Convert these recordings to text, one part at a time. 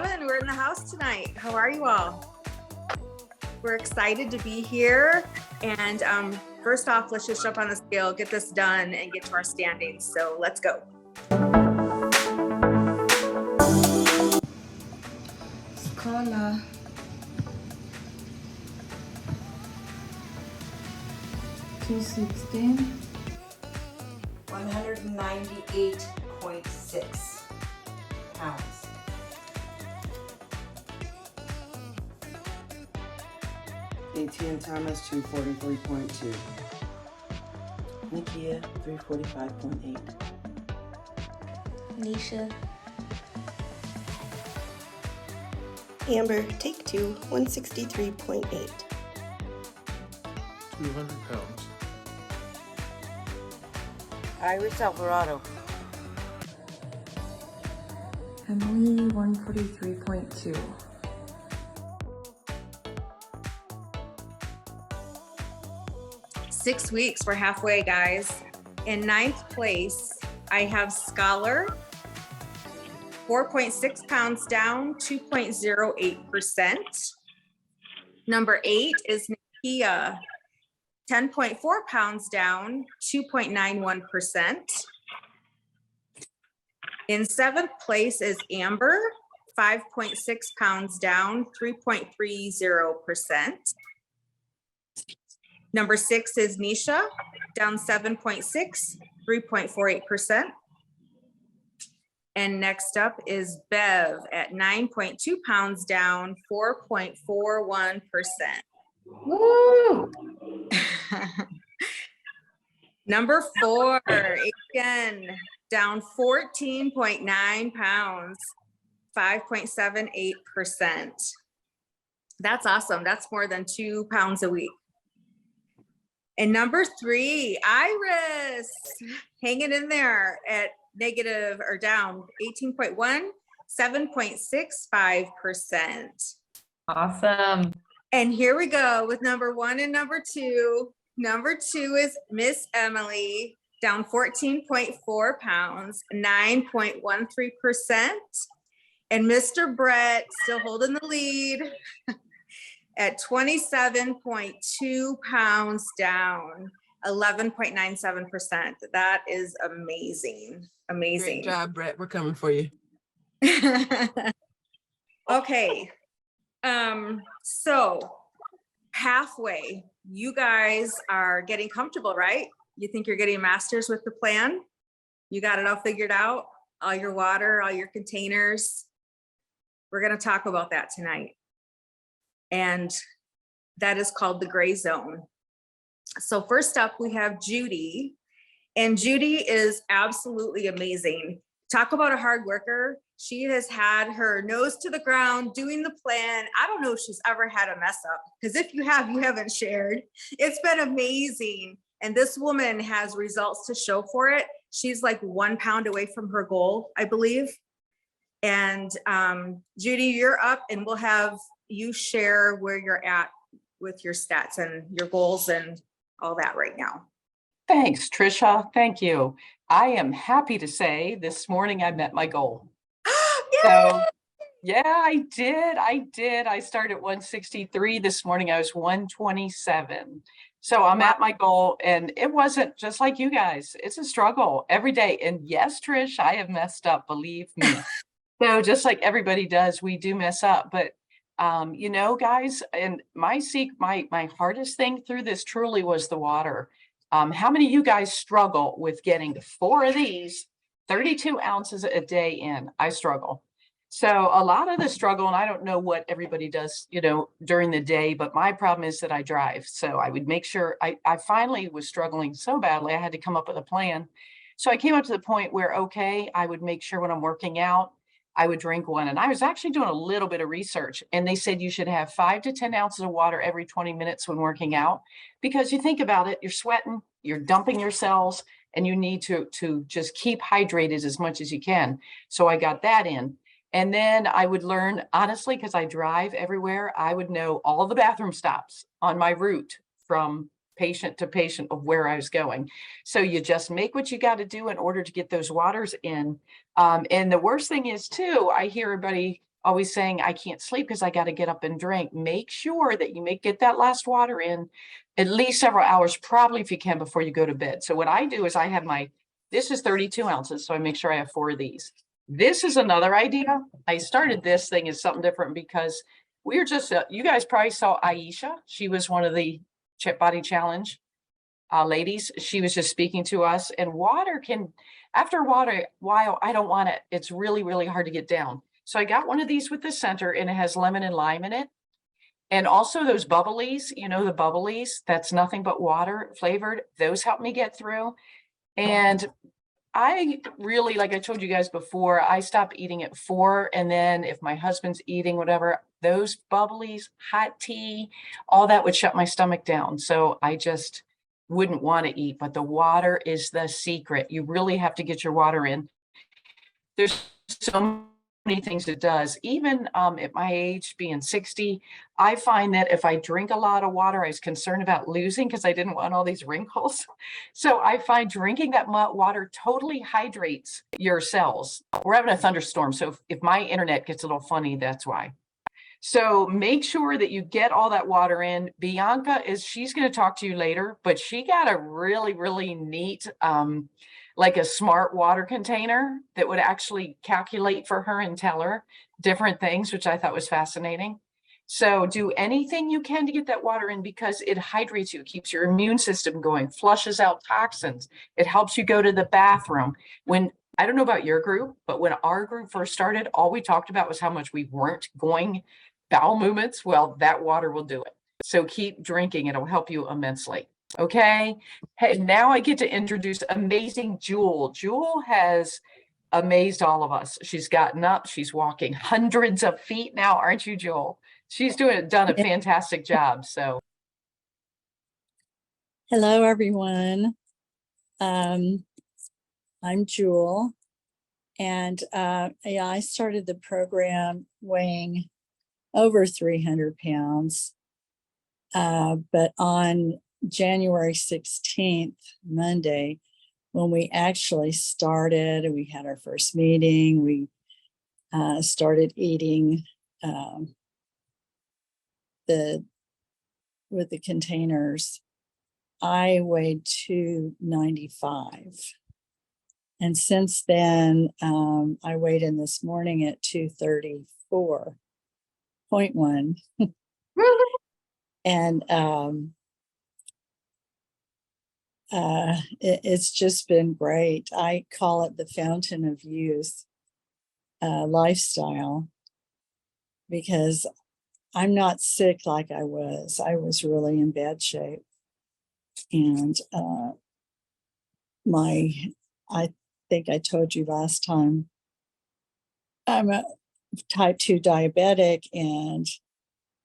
7. We're in the house tonight. How are you all? We're excited to be here. And first off, let's just jump on the scale, get this done, and get to our standings. So let's go. Scala. $216. 198.6 pounds. ATN Thomas 243.2. Nikia 345.8. Nisha. Amber, take 2, 163.8. 200 pounds. Iris Alvarado. Emily 143.2. Six weeks, we're halfway, guys. In 9th place, I have Scholar, 4.6 pounds down, 2.08%. Number 8 is Nikia, 10.4 pounds down, 2.91%. In 7th place is Amber, 5.6 pounds down, 3.30%. Number 6 is Nisha, down 7.6, 3.48%. And next up is Bev at 9.2 pounds down, 4.41%. Woo! Number 4, again, down 14.9 pounds, 5.78%. That's awesome. That's more than 2 pounds a week. And number 3, Iris, hanging in there at negative or down 18.1, 7.65%. Awesome. And here we go with number 1 and number 2. Number 2 is Miss Emily, down 14.4 pounds, 9.13%. And Mr. Brett still holding the lead at 27.2 pounds down, 11.97%. That is amazing. Amazing. Great job, Brett. We're coming for you. Okay. So halfway, you guys are getting comfortable, right? You think you're getting masters with the plan? You got it all figured out? All your water, all your containers. We're going to talk about that tonight. And that is called the gray zone. So first up, we have Judy. And Judy is absolutely amazing. Talk about a hard worker. She has had her nose to the ground doing the plan. I don't know if she's ever had a mess up, because if you have, you haven't shared. It's been amazing. And this woman has results to show for it. She's like 1 pound away from her goal, I believe. And Judy, you're up, and we'll have you share where you're at with your stats and your goals and all that right now. Thanks, Trisha. Thank you. I am happy to say this morning I met my goal. So yeah, I did. I started at 163 this morning. I was 127. So I'm at my goal, and it wasn't just like you guys. It's a struggle every day. And yes, Trish, I have messed up, believe me. So just like everybody does, we do mess up. But you know, guys, and my hardest thing through this truly was the water. How many of you guys struggle with getting 4 of these 32 ounces a day in? I struggle. So a lot of the struggle, and I don't know what everybody does, you know, during the day, but my problem is that I drive. So I would make sure I finally was struggling so badly, I had to come up with a plan. So I came up to the point where, okay, I would make sure when I'm working out, I would drink 1. And I was actually doing a little bit of research, and they said you should have 5 to 10 ounces of water every 20 minutes when working out, because you think about it, you're sweating, you're dumping your cells, and you need to just keep hydrated as much as you can. So I got that in. And then I would learn, honestly, because I drive everywhere, I would know all the bathroom stops on my route from patient to patient of where I was going. So you just make what you got to do in order to get those waters in. And the worst thing is too, I hear everybody always saying, I can't sleep because I got to get up and drink. Make sure that you get that last water in at least several hours, probably if you can, before you go to bed. So what I do is I have this is 32 ounces. So I make sure I have 4 of these. This is another idea. I started this thing as something different because we were just, you guys probably saw Aisha. She was one of the Chip Body Challenge ladies. She was just speaking to us, and water can, after a while, I don't want it. It's really, really hard to get down. So I got one of these with the center, and it has lemon and lime in it. And also those bubblies, the bubblies, that's nothing but water flavored. Those help me get through. And I really, like I told you guys before, I stop eating at 4. And then if my husband's eating whatever, those bubblies, hot tea, all that would shut my stomach down. So I just wouldn't want to eat, but the water is the secret. You really have to get your water in. There's so many things it does. Even at my age, being 60, I find that if I drink a lot of water, I was concerned about losing because I didn't want all these wrinkles. So I find drinking that water totally hydrates your cells. We're having a thunderstorm, so if my internet gets a little funny, that's why. So make sure that you get all that water in. Bianca she's going to talk to you later, but she got a really, really neat, like a smart water container that would actually calculate for her and tell her different things, which I thought was fascinating. So do anything you can to get that water in because it hydrates you, keeps your immune system going, flushes out toxins. It helps you go to the bathroom. I don't know about your group, but when our group first started, all we talked about was how much we weren't going bowel movements. Well, that water will do it. So keep drinking. It'll help you immensely. Okay. Hey, now I get to introduce amazing Jewel. Jewel has amazed all of us. She's gotten up. She's walking hundreds of feet now. Aren't you, Jewel? She's done a fantastic job. So. Hello, everyone. I'm Jewel. And yeah, I started the program weighing over 300 pounds. But on January 16th, Monday, when we actually started, we had our first meeting, we started eating with the containers, I weighed 295. And since then, I weighed in this morning at 234.1. And it's just been great. I call it the fountain of youth lifestyle because I'm not sick like I was. I was really in bad shape. And I think I told you last time, I'm a type 2 diabetic and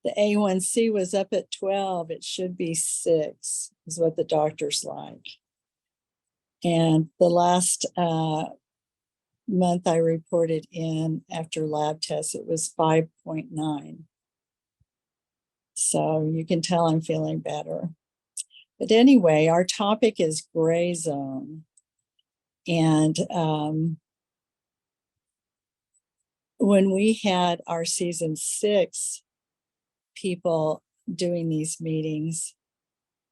the A1C was up at 12. It should be 6 is what the doctor's like. And the last month I reported in after lab tests, it was 5.9. So you can tell I'm feeling better. But anyway, our topic is gray zone. And when we had our season 6 people doing these meetings,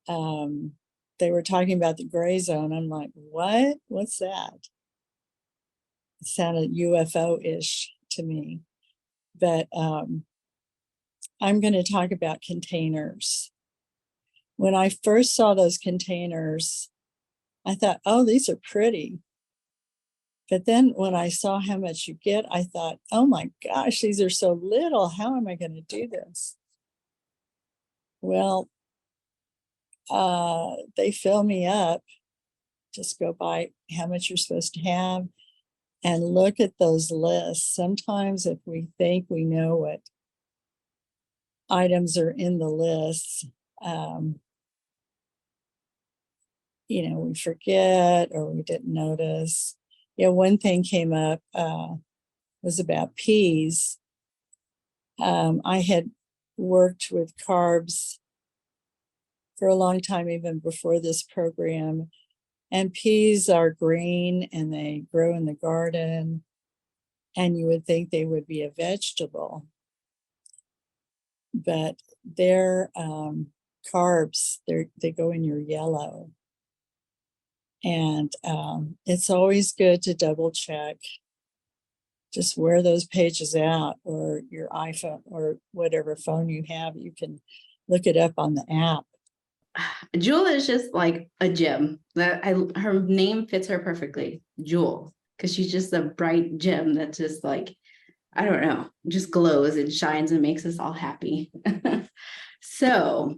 they were talking about the gray zone. I'm like, what? What's that? It sounded UFO-ish to me. But I'm going to talk about containers. When I first saw those containers, I thought, oh, these are pretty. But then when I saw how much you get, I thought, oh my gosh, these are so little. How am I going to do this? Well, they fill me up. Just go by how much you're supposed to have and look at those lists. Sometimes if we think we know what items are in the lists, we forget or we didn't notice. Yeah, one thing came up was about peas. I had worked with carbs for a long time, even before this program. And peas are green and they grow in the garden. and you would think they would be a vegetable. But their carbs, they go in your yellow. And it's always good to double check. Just wear those pages out, or your iPhone or whatever phone you have, you can look it up on the app. Jewel is just like a gem. Her name fits her perfectly, Jewel, because she's just a bright gem that just like, I don't know, just glows and shines and makes us all happy. So,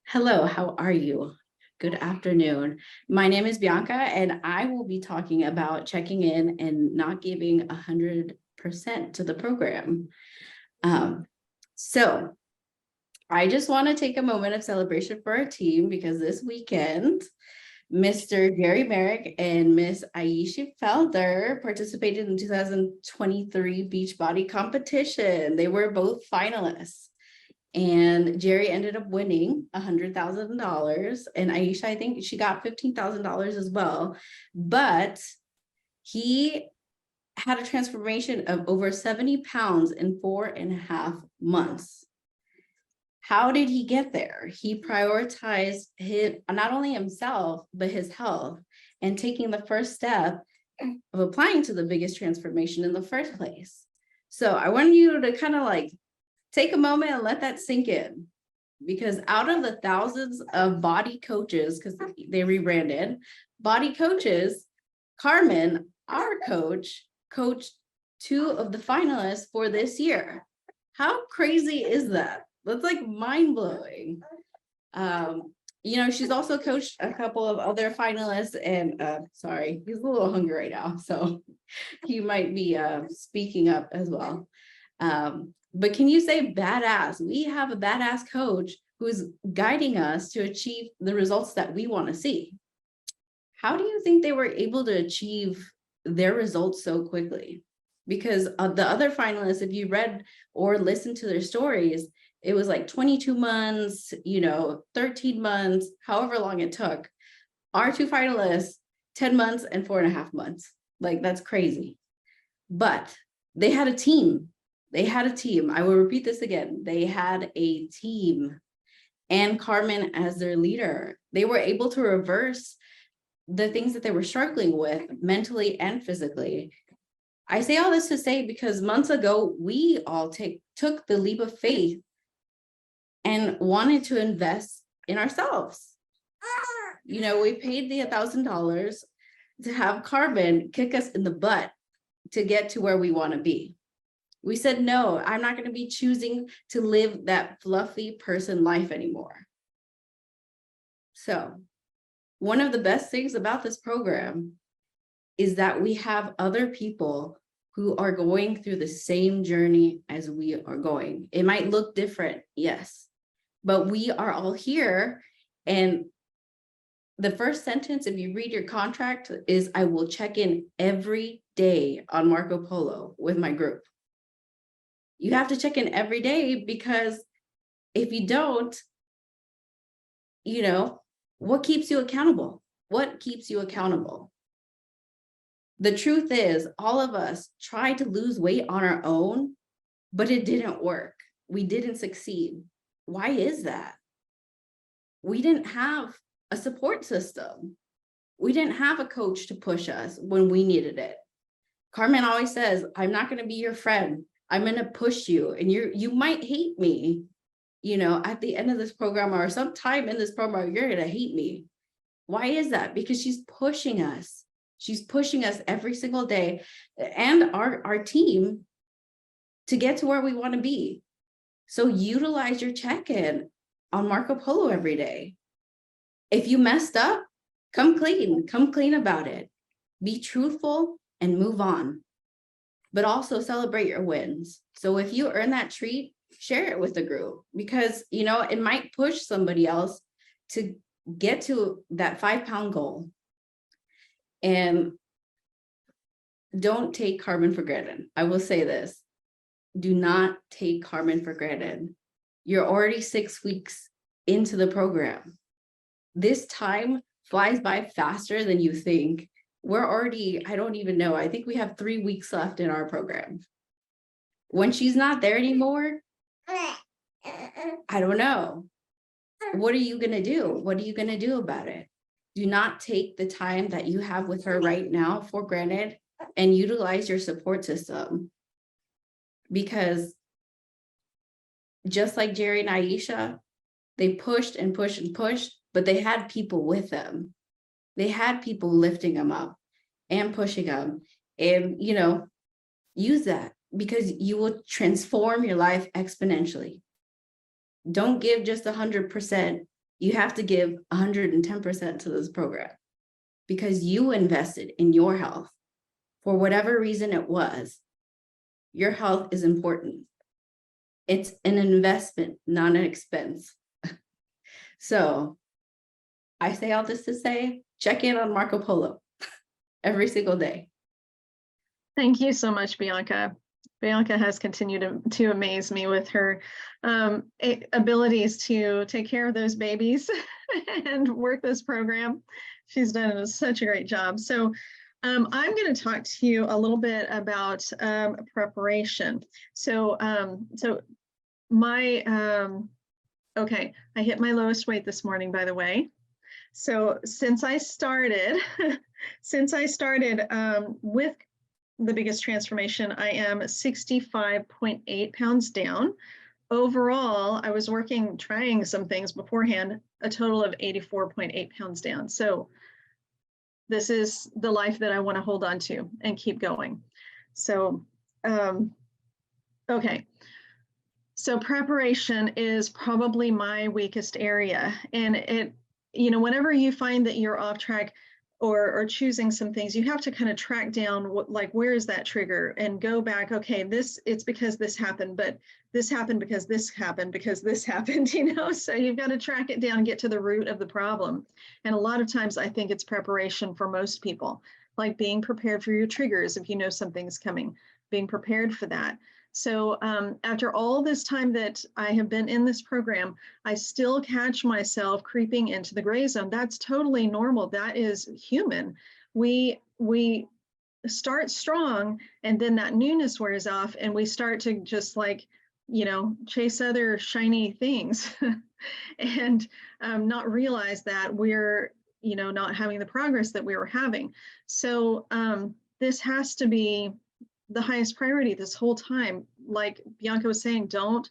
hello, how are you? Good afternoon. My name is Bianca, and I will be talking about checking in and not giving 100% to the program. So I just want to take a moment of celebration for our team, because this weekend, Mr. Jerry Merrick and Miss Aisha Felder participated in the 2023 Beachbody competition. They were both finalists. And Jerry ended up winning $100,000, and Aisha, I think she got $15,000 as well. But he had a transformation of over 70 pounds in 4.5 months. How did he get there? He prioritized not only himself, but his health, and taking the first step of applying to the biggest transformation in the first place. So I want you to kind of like take a moment and let that sink in, because out of the thousands of body coaches, because they rebranded body coaches, Carmen, our coach, coached 2 of the finalists for this year. How crazy is that? That's like mind-blowing. She's also coached a couple of other finalists, and sorry, he's a little hungry right now, so he might be speaking up as well. But can you say badass? We have a badass coach who's guiding us to achieve the results that we want to see. How do you think they were able to achieve their results so quickly? Because the other finalists, if you read or listened to their stories, it was like 22 months, 13 months, however long it took. Our 2 finalists, 10 months and 4.5 months. Like, that's crazy. But they had a team. I will repeat this again. They had a team, and Carmen as their leader. They were able to reverse the things that they were struggling with mentally and physically. I say all this to say, because months ago, we all took the leap of faith and wanted to invest in ourselves. We paid the $1,000 to have Carmen kick us in the butt to get to where we want to be. We said, no, I'm not going to be choosing to live that fluffy person life anymore. So one of the best things about this program is that we have other people who are going through the same journey as we are going. It might look different, yes, but we are all here. And the first sentence, if you read your contract, is I will check in every day on Marco Polo with my group. You have to check in every day, because if you don't, what keeps you accountable? What keeps you accountable? The truth is, all of us tried to lose weight on our own, but it didn't work. We didn't succeed. Why is that? We didn't have a support system. We didn't have a coach to push us when we needed it. Carmen always says, I'm not going to be your friend. I'm going to push you, and you might hate me, at the end of this program, or sometime in this program, you're going to hate me. Why is that? Because she's pushing us. She's pushing us every single day, and our team, to get to where we want to be. So utilize your check-in on Marco Polo every day. If you messed up, come clean about it. Be truthful and move on. But also celebrate your wins. So if you earn that treat, share it with the group, because, it might push somebody else to get to that 5-pound goal. And don't take Carmen for granted. I will say this. Do not take Carmen for granted. You're already 6 weeks into the program. This time flies by faster than you think. we're already, I don't even know, I think we have 3 weeks left in our program. When she's not there anymore, I don't know. What are you gonna do? What are you gonna do about it? Do not take the time that you have with her right now for granted and utilize your support system. Because just like Jerry and Aisha, they pushed and pushed and pushed, but they had people with them. They had people lifting them up and pushing them. And, you know, use that because you will transform your life exponentially. Don't give just 100%. You have to give 110% to this program because you invested in your health for whatever reason it was. Your health is important. It's an investment, not an expense. So I say all this to say, check in on Marco Polo every single day. Thank you so much, Bianca. Bianca has continued to amaze me with her abilities to take care of those babies and work this program. She's done such a great job. So I'm going to talk to you a little bit about preparation. So, okay, I hit my lowest weight this morning, by the way. So since I started, with the biggest transformation, I am 65.8 pounds down. Overall, I was trying some things beforehand, a total of 84.8 pounds down. So this is the life that I want to hold on to and keep going. So, okay. So preparation is probably my weakest area. And it, you know, whenever you find that you're off track or choosing some things, you have to kind of track down what, like, where is that trigger and go back, okay, it's because this happened, but this happened because this happened, you know, so you've got to track it down and get to the root of the problem. And a lot of times I think it's preparation for most people, like being prepared for your triggers. If you know something's coming, being prepared for that. So after all this time that I have been in this program, I still catch myself creeping into the gray zone. That's totally normal. That is human. We start strong and then that newness wears off and we start to just, like, you know, chase other shiny things and not realize that we're, you know, not having the progress that we were having. So this has to be the highest priority this whole time. Like Bianca was saying, don't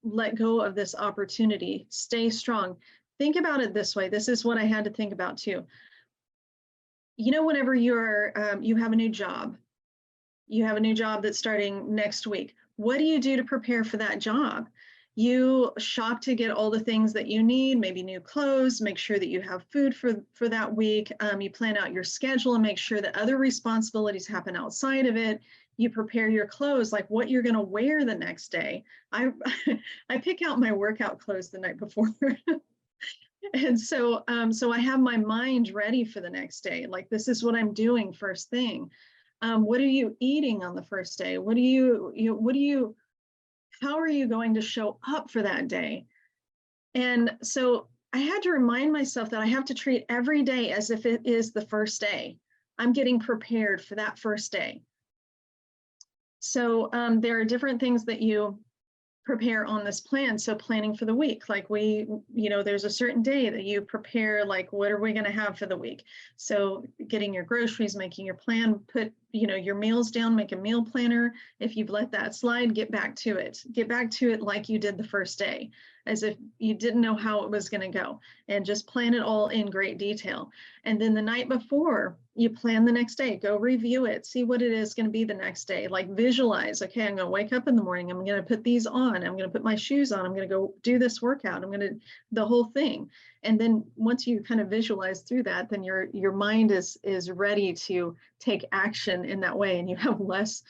let go of this opportunity. Stay strong. Think about it this way. This is what I had to think about too. You know, whenever you have a new job, that's starting next week. What do you do to prepare for that job? You shop to get all the things that you need, maybe new clothes, make sure that you have food for that week. You plan out your schedule and make sure that other responsibilities happen outside of it. You prepare your clothes, like what you're going to wear the next day. I pick out my workout clothes the night before. And so I have my mind ready for the next day. Like, this is what I'm doing first thing. What are you eating on the first day? How are you going to show up for that day? And so I had to remind myself that I have to treat every day as if it is the first day. I'm getting prepared for that first day. So there are different things that you prepare on this plan. So planning for the week, like there's a certain day that you prepare, like, what are we going to have for the week? So getting your groceries, making your plan, put, your meals down, make a meal planner. If you've let that slide, get back to it like you did the first day, as if you didn't know how it was going to go, and just plan it all in great detail. And then the night before, you plan the next day, go review it, see what it is going to be the next day, like visualize, okay, I'm going to wake up in the morning, I'm going to put these on, I'm going to put my shoes on, I'm going to go do this workout, I'm going to, the whole thing. And then once you kind of visualize through that, then your mind is ready to take action in that way, and you have less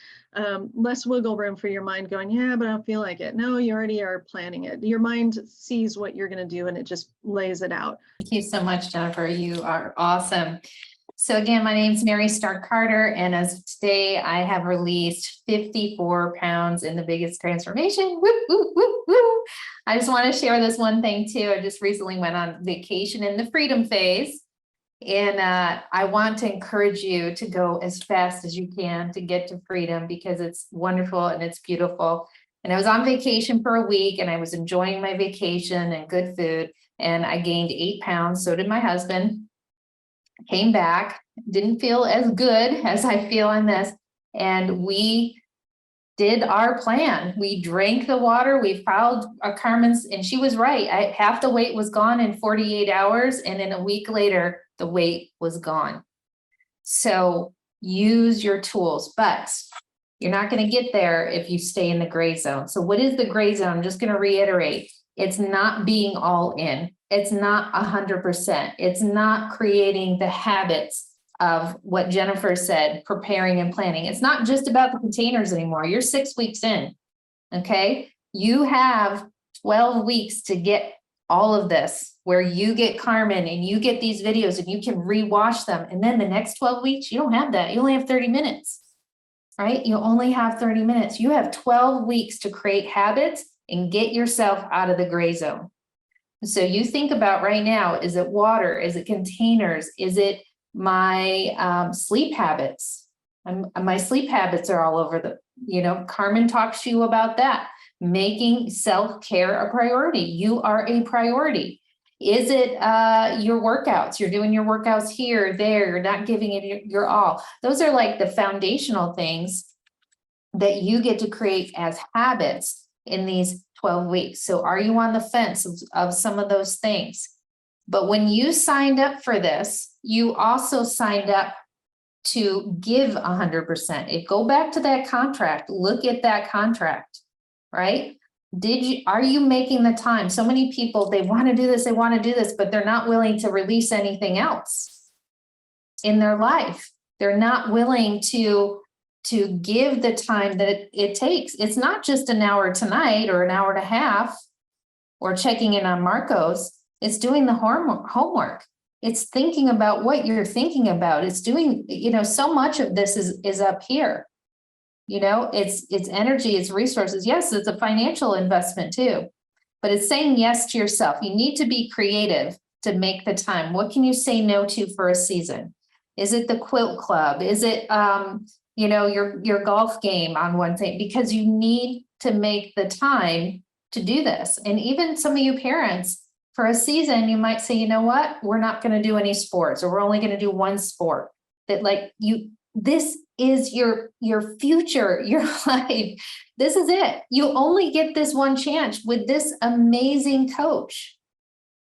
wiggle room for your mind going, yeah, but I don't feel like it. No, you already are planning it. Your mind sees what you're going to do and it just lays it out. Thank you so much, Jennifer. You are awesome. So again, my name is Mary Stark Carter, and as of today, I have released 54 pounds in the biggest transformation. Woo, woo, woo, woo. I just want to share this one thing too. I just recently went on vacation in the freedom phase, And I want to encourage you to go as fast as you can to get to freedom, because it's wonderful and it's beautiful. And I was on vacation for a week and I was enjoying my vacation and good food. And I gained 8 pounds. So did my husband. Came back, didn't feel as good as I feel on this. And we did our plan. We drank the water. We followed Carmen's, and she was right. Half the weight was gone in 48 hours. And then a week later, the weight was gone. So use your tools, but you're not going to get there if you stay in the gray zone. So what is the gray zone? I'm just going to reiterate. It's not being all in. It's not 100%. It's not creating the habits of what Jennifer said, preparing and planning. It's not just about the containers anymore. You're 6 weeks in. Okay. You have 12 weeks to get all of this, where you get Carmen and you get these videos and you can rewatch them. And then the next 12 weeks, you don't have that. You only have 30 minutes, right? You only have 30 minutes. You have 12 weeks to create habits and get yourself out of the gray zone. So you think about right now, is it water? Is it containers? Is it my sleep habits? My sleep habits are all over Carmen talks to you about that. Making self-care a priority. You are a priority. Is it your workouts? You're doing your workouts here, there, you're not giving it your all. Those are like the foundational things that you get to create as habits in these 12 weeks. So are you on the fence of some of those things? But when you signed up for this, you also signed up to give 100%. Go back to that contract, look at that contract, right? Are you making the time? So many people, they want to do this, but they're not willing to release anything else in their life. They're not willing to give the time that it takes. It's not just an hour tonight or an hour and a half or checking in on Marcos. It's doing the homework. It's thinking about what you're thinking about. It's doing, so much of this is up here. It's energy, it's resources. Yes, it's a financial investment too, but it's saying yes to yourself. You need to be creative to make the time. What can you say no to for a season? Is it the quilt club? Is it, your golf game on one thing? Because you need to make the time to do this. And even some of you parents, for a season, you might say, you know what, we're not going to do any sports, or we're only going to do one sport. This is your future, your life. This is it. You only get this one chance with this amazing coach.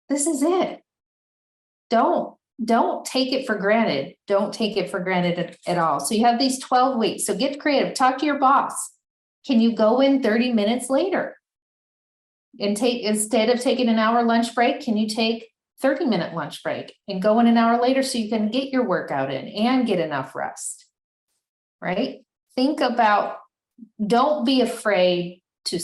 This is it. Don't take it for granted. Don't take it for granted at all. So you have these 12 weeks. So get creative. Talk to your boss. Can you go in 30 minutes later? And instead of taking an hour lunch break, can you take 30-minute lunch break and go in an hour later so you can get your workout in and get enough rest, right? Think about, don't be afraid to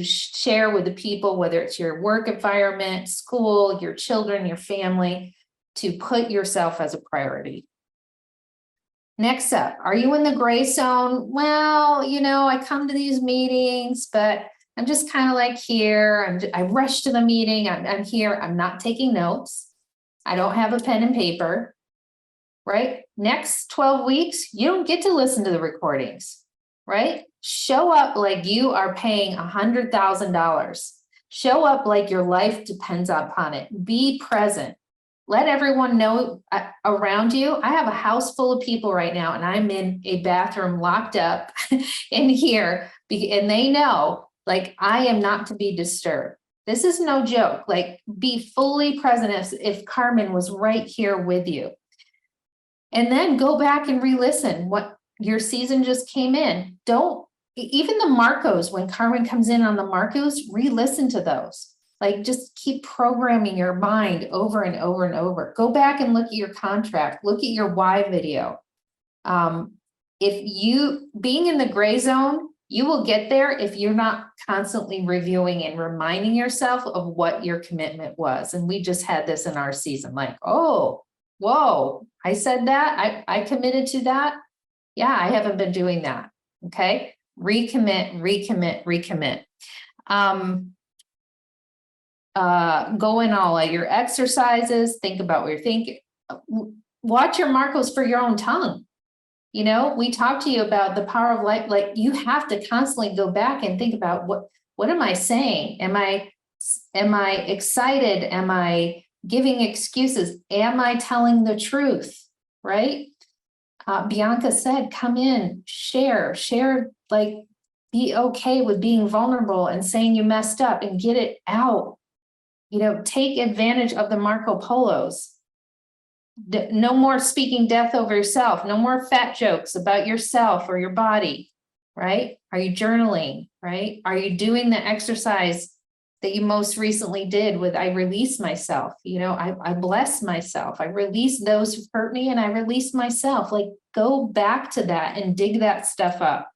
share with the people, whether it's your work environment, school, your children, your family, to put yourself as a priority. Next up, are you in the gray zone? Well, I come to these meetings, but I'm just kind of like here. I rush to the meeting. I'm here. I'm not taking notes. I don't have a pen and paper, right? Next 12 weeks, you don't get to listen to the recordings, right? Show up like you are paying $100,000. Show up like your life depends upon it. Be present. Let everyone know around you. I have a house full of people right now, and I'm in a bathroom locked up in here, and they know, I am not to be disturbed. This is no joke. Be fully present as if Carmen was right here with you. And then go back and re-listen. What your season just came in. Even the Marcos, when Carmen comes in on the Marcos, re-listen to those. Just keep programming your mind over and over and over. Go back and look at your contract. Look at your why video. Being in the gray zone, you will get there if you're not constantly reviewing and reminding yourself of what your commitment was. And we just had this in our season, oh, whoa, I said that, I committed to that. Yeah, I haven't been doing that. Okay. Recommit. Go in all at your exercises. Think about what you're thinking. watch your Marcos for your own tongue. You know, we talked to you about the power of life. Like, you have to constantly go back and think about what am I saying? Am I excited? Am I giving excuses? Am I telling the truth? Right? Bianca said, come in, share, like, be okay with being vulnerable and saying you messed up and get it out. You know, take advantage of the Marco Polos. No more speaking death over yourself. No more fat jokes about yourself or your body, right? Are you journaling, right? Are you doing the exercise that you most recently did with, I release myself, you know, I bless myself. I release those who hurt me and I release myself. Like, go back to that and dig that stuff up.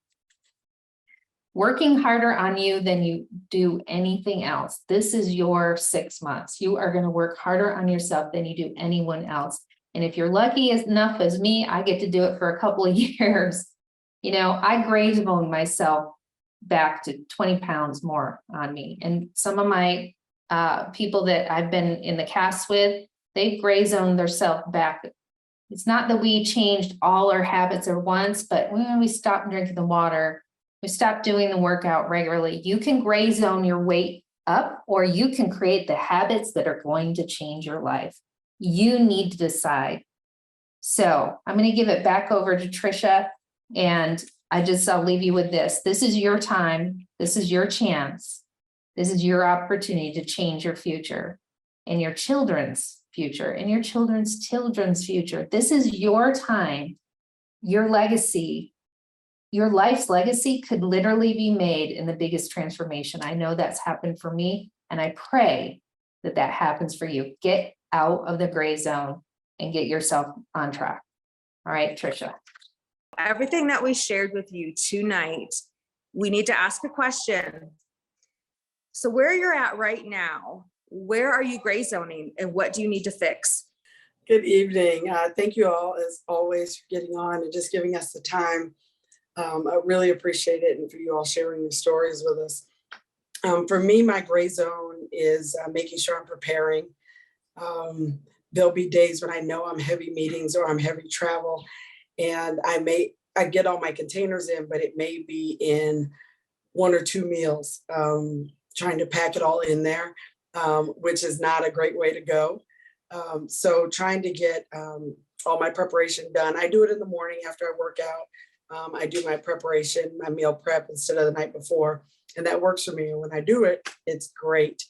Working harder on you than you do anything else. This is your 6 months. You are going to work harder on yourself than you do anyone else. And if you're lucky enough as me, I get to do it for a couple of years. You know, I gray zoned myself back to 20 pounds more on me. And some of my people that I've been in the cast with, they've gray zoned themselves back. It's not that we changed all our habits at once, but when we stopped drinking the water, we stopped doing the workout regularly. You can gray zone your weight up, or you can create the habits that are going to change your life. You need to decide. So I'm going to give it back over to Trisha, and I'll leave you with this. This is your time. This is your chance. This is your opportunity to change your future and your children's future and your children's future. This is your time. Your legacy, your life's legacy could literally be made in the biggest transformation. I know that's happened for me, and I pray that that happens for you. Get out of the gray zone and get yourself on track. All right, Trisha. Everything that we shared with you tonight, we need to ask a question. So where you're at right now, where are you gray zoning and what do you need to fix? Good evening. Thank you all, as always, for getting on and just giving us the time. I really appreciate it, and for you all sharing your stories with us. For me, my gray zone is making sure I'm preparing. There'll be days when I know I'm heavy meetings or I'm heavy travel, and I get all my containers in, but it may be in 1 or 2 meals, trying to pack it all in there, which is not a great way to go. So trying to get all my preparation done. I do it in the morning after I work out. I do my preparation, my meal prep instead of the night before, and that works for me. And when I do it, it's great.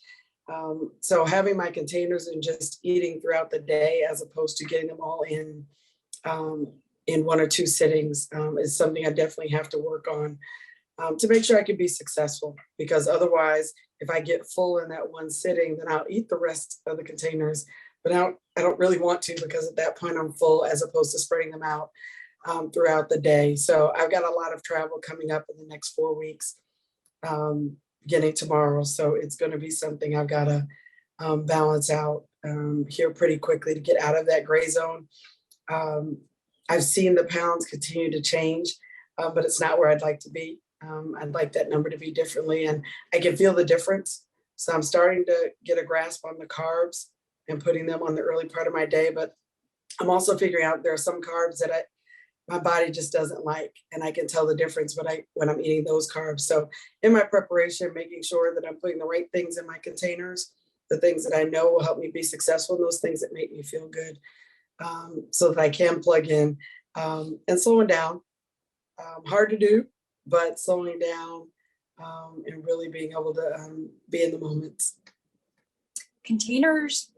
So having my containers and just eating throughout the day, as opposed to getting them all in 1 or 2 sittings, is something I definitely have to work on to make sure I can be successful. Because otherwise, if I get full in that one sitting, then I'll eat the rest of the containers. But I don't really want to, because at that point I'm full, as opposed to spreading them out throughout the day. So I've got a lot of travel coming up in the next 4 weeks, beginning tomorrow. So it's going to be something I've got to balance out here pretty quickly to get out of that gray zone. I've seen the pounds continue to change, but it's not where I'd like to be. I'd like that number to be differently, and I can feel the difference. So I'm starting to get a grasp on the carbs and putting them on the early part of my day, but I'm also figuring out there are some carbs that my body just doesn't like, and I can tell the difference when I'm eating those carbs. So in my preparation, making sure that I'm putting the right things in my containers, the things that I know will help me be successful, and those things that make me feel good, so that I can plug in, and slowing down. Hard to do, but slowing down and really being able to be in the moments. Containers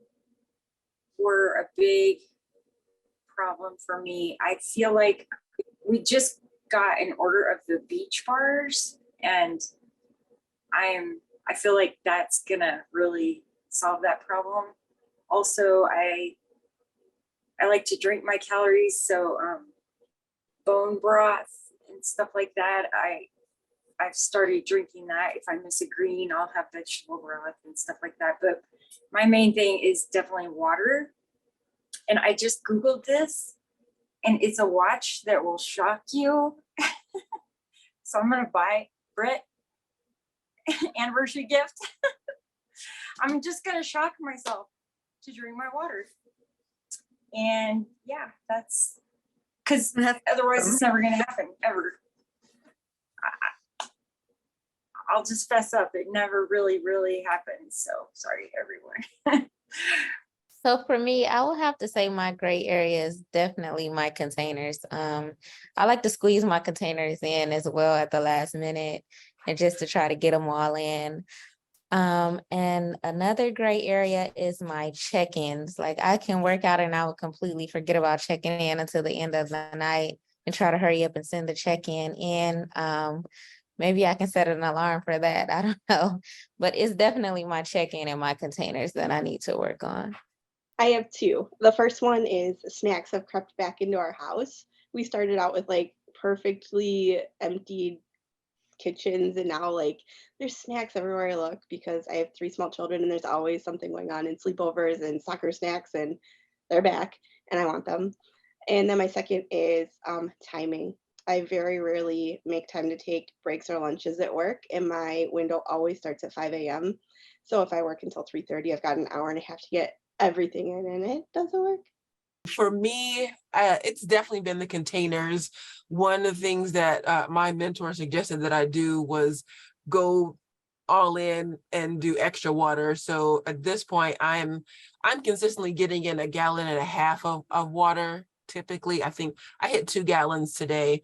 were a big problem for me. I feel like we just got an order of the beach bars, and I feel like that's gonna really solve that problem. Also, I like to drink my calories, so bone broth and stuff like that. I've started drinking that. If I miss a green, I'll have vegetable broth and stuff like that. But my main thing is definitely water. And I just Googled this, and it's a watch that will shock you. So I'm going to buy Brett anniversary gift. I'm just going to shock myself to drink my water. And yeah, that's because otherwise it's never going to happen ever. I'll just fess up. It never really happens. So sorry, everyone. So for me, I will have to say my gray area is definitely my containers. I like to squeeze my containers in as well at the last minute and just to try to get them all in. And another gray area is my check-ins. Like I can work out and I will completely forget about checking in until the end of the night and try to hurry up and send the check-in in. Maybe I can set an alarm for that. I don't know, but it's definitely my check-in and my containers that I need to work on. I have two. The first one is snacks have crept back into our house. We started out with like perfectly emptied kitchens, and now like there's snacks everywhere I look because I have 3 small children and there's always something going on, and sleepovers and soccer snacks, and they're back and I want them. And then my second is timing. I very rarely make time to take breaks or lunches at work, and my window always starts at 5 a.m. So if I work until 3:30, I've got an hour and a half to get everything in, and it doesn't work. For me, it's definitely been the containers. One of the things that my mentor suggested that I do was go all in and do extra water. So at this point, I'm consistently getting in 1.5 gallons of water. Typically, I think I hit 2 gallons today,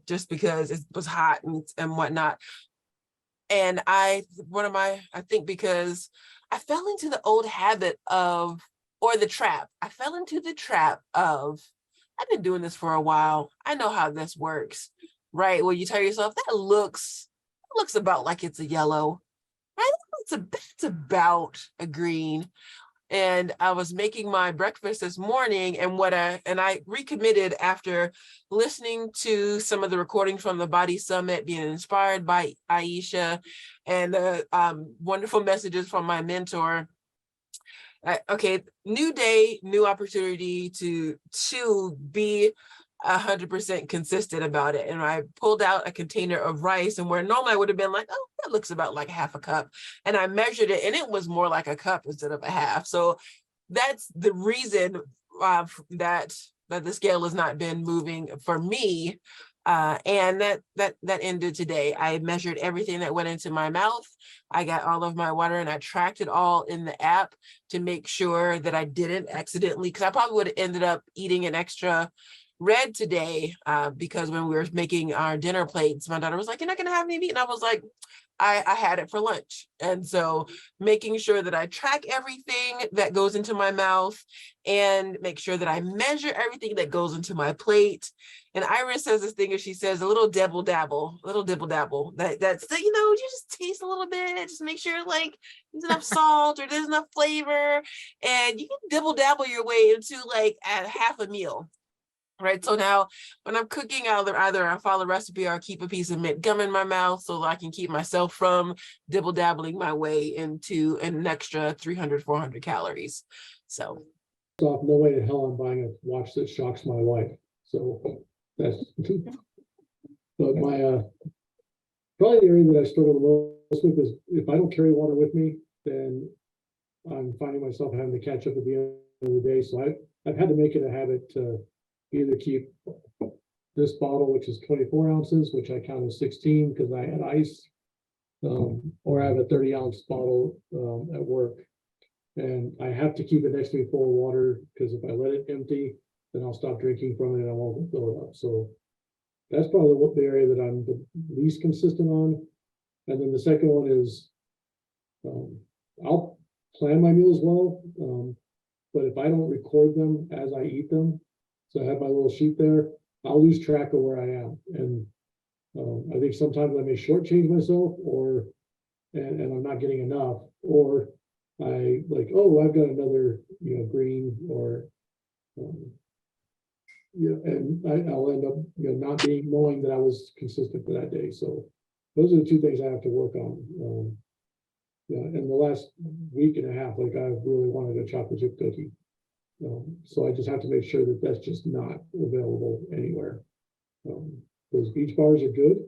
just because it was hot and whatnot. And I think because I fell into the old habit of, or the trap. I fell into the trap of, I've been doing this for a while. I know how this works, right? Well, you tell yourself that looks about like it's a yellow, right? It's about a green. And I was making my breakfast this morning, and I recommitted after listening to some of the recordings from the Body Summit, being inspired by Aisha, and the wonderful messages from my mentor. Okay, new day, new opportunity to be 100% consistent about it. And I pulled out a container of rice, and where normally I would have been like, oh, that looks about like 1/2 cup. And I measured it, and it was more like a cup instead of 1/2. So that's the reason that the scale has not been moving for me. And that ended today. I measured everything that went into my mouth. I got all of my water, and I tracked it all in the app to make sure that I didn't accidentally, because I probably would have ended up eating an extra red today, because when we were making our dinner plates, my daughter was like, "You're not gonna have any meat," and I was like, I had it for lunch. And so making sure that I track everything that goes into my mouth and make sure that I measure everything that goes into my plate. And Iris says this thing, and she says a little dibble dabble. That's, you just taste a little bit, just make sure like there's enough salt or there's enough flavor, and you can dibble dabble your way into like a half a meal. Right. So now when I'm cooking, either I follow a recipe or I keep a piece of mint gum in my mouth so that I can keep myself from dibble dabbling my way into an extra 300, 400 calories. So no way in hell I'm buying a watch that shocks my wife. So that's but my probably the area that I struggle the most with is if I don't carry water with me, then I'm finding myself having to catch up at the end of the day. So I've had to make it a habit to either keep this bottle, which is 24 ounces, which I count as 16 because I had ice, or I have a 30-ounce bottle at work. And I have to keep it next to me full of water, because if I let it empty, then I'll stop drinking from it and I won't fill it up. So that's probably the area that I'm the least consistent on. And then the second one is I'll plan my meals well, but if I don't record them as I eat them, so I have my little sheet there, I'll lose track of where I am. And I think sometimes I may shortchange myself, and I'm not getting enough, or I like, oh, I've got another, green, or and I'll end up, not knowing that I was consistent for that day. So those are the two things I have to work on. In the last week and a half, like I really wanted a chocolate chip cookie. So I just have to make sure that that's just not available anywhere. Those beach bars are good.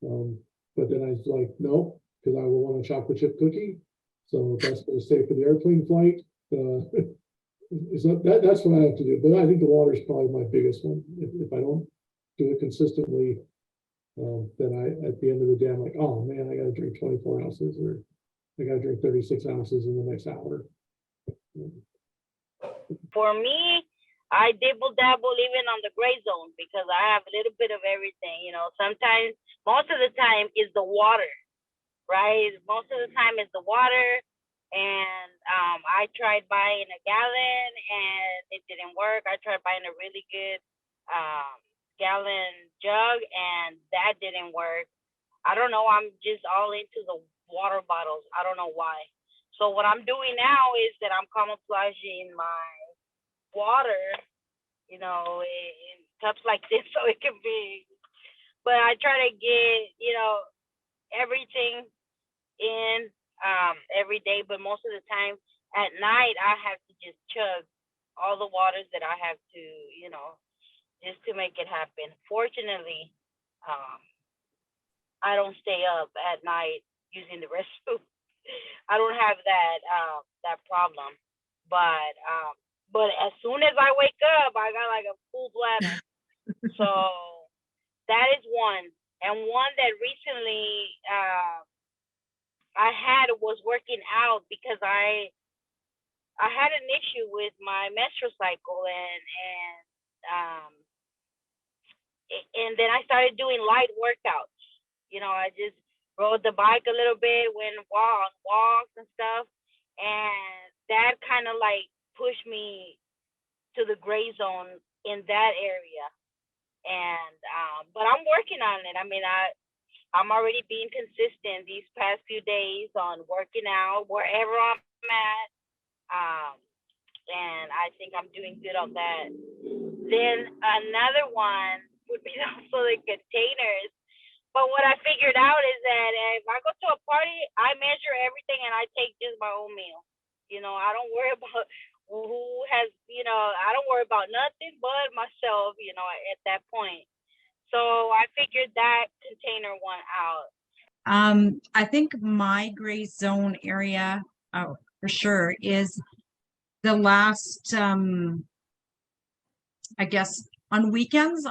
But then I was like, no, because I will want a chocolate chip cookie. So that's going to stay for the airplane flight. That's what I have to do. But I think the water is probably my biggest one. If I don't do it consistently, then at the end of the day, I'm like, oh man, I got to drink 24 ounces, or I got to drink 36 ounces in the next hour. For me, I dibble dabble even on the gray zone because I have a little bit of everything. You know, sometimes, most of the time is the water, right? Most of the time is the water. And I tried buying a gallon and it didn't work. I tried buying a really good gallon jug and that didn't work. I don't know. I'm just all into the water bottles. I don't know why. So what I'm doing now is that I'm camouflaging my water, you know, in cups like this so it can be. But I try to get, you know, everything in every day. But most of the time at night, I have to just chug all the waters that I have to, you know, just to make it happen. Fortunately, I don't stay up at night using the restroom. I don't have that problem, but as soon as I wake up, I got like a full bladder. So that is one, and one that recently I had was working out because I had an issue with my menstrual cycle, and then I started doing light workouts. You know, I just rode the bike a little bit, went on walks and stuff, and that kind of like pushed me to the gray zone in that area. And but I'm working on it. I mean, I'm already being consistent these past few days on working out wherever I'm at, and I think I'm doing good on that. Then another one would be also the containers. But what I figured out is that if I go to a party, I measure everything and I take just my own meal. You know, I don't worry about who has, you know, I don't worry about nothing but myself, you know, at that point. So I figured that container one out. I think my gray zone area, for sure, is the last, I guess on weekends,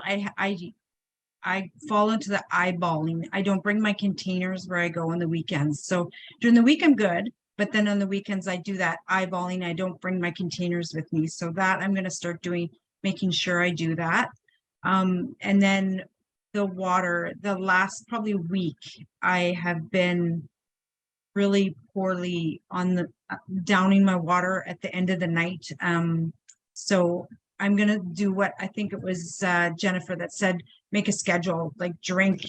I fall into the eyeballing. I don't bring my containers where I go on the weekends. So during the week, I'm good. But then on the weekends, I do that eyeballing. I don't bring my containers with me. So that I'm going to start doing, making sure I do that. And then the water, the last probably week, I have been really poorly on the downing my water at the end of the night. So I'm going to do what I think it was Jennifer that said, make a schedule, like drink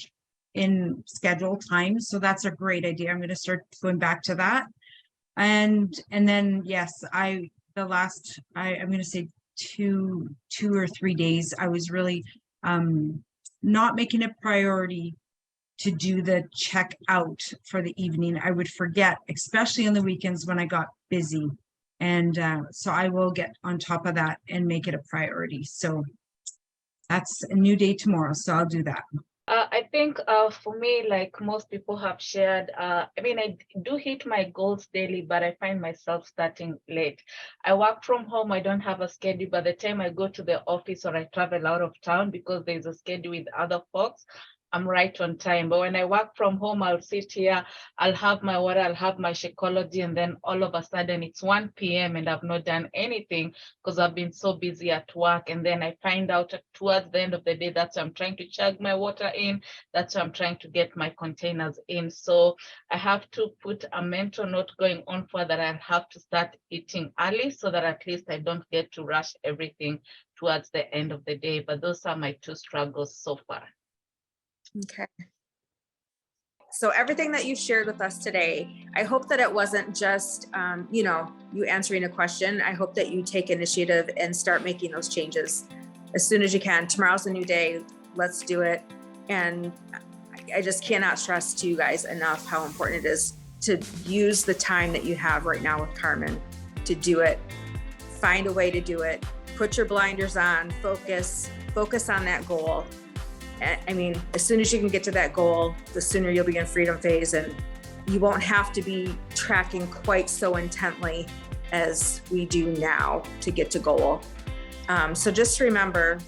in scheduled times. So that's a great idea. I'm going to start going back to that. And then, yes, I'm going to say two or 3 days, I was really not making a priority to do the check out for the evening. I would forget, especially on the weekends when I got busy. And so I will get on top of that and make it a priority. So that's a new day tomorrow. So I'll do that. I think for me, like most people have shared, I mean, I do hit my goals daily, but I find myself starting late. I work from home. I don't have a schedule. By the time I go to the office or I travel out of town because there's a schedule with other folks, I'm right on time. But when I work from home, I'll sit here, I'll have my water, I'll have my Shakeology, and then all of a sudden it's 1 p.m. and I've not done anything because I've been so busy at work. And then I find out towards the end of the day, that's I'm trying to chug my water in, that's I'm trying to get my containers in. So I have to put a mental note going on for that. I'll have to start eating early so that at least I don't get to rush everything towards the end of the day. But those are my two struggles so far. Okay. So everything that you shared with us today, I hope that it wasn't just, you know, you answering a question. I hope that you take initiative and start making those changes as soon as you can. Tomorrow's a new day. Let's do it. And I just cannot stress to you guys enough how important it is to use the time that you have right now with Carmen to do it. Find a way to do it. Put your blinders on, focus on that goal. I mean, as soon as you can get to that goal, the sooner you'll be in freedom phase, and you won't have to be tracking quite so intently as we do now to get to goal. So just remember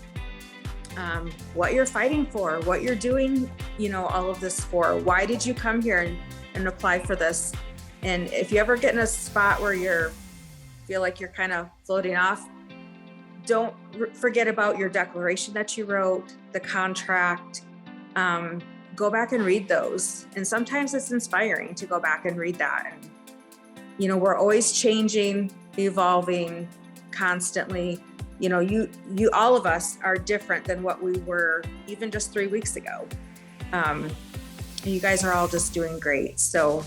what you're fighting for, what you're doing, you know, all of this for. Why did you come here and apply for this? And if you ever get in a spot where feel like you're kind of floating off, don't forget about your declaration that you wrote, the contract. Go back and read those. And sometimes it's inspiring to go back and read that. And, you know, we're always changing, evolving constantly. You know, you all of us are different than what we were even just 3 weeks ago. You guys are all just doing great. So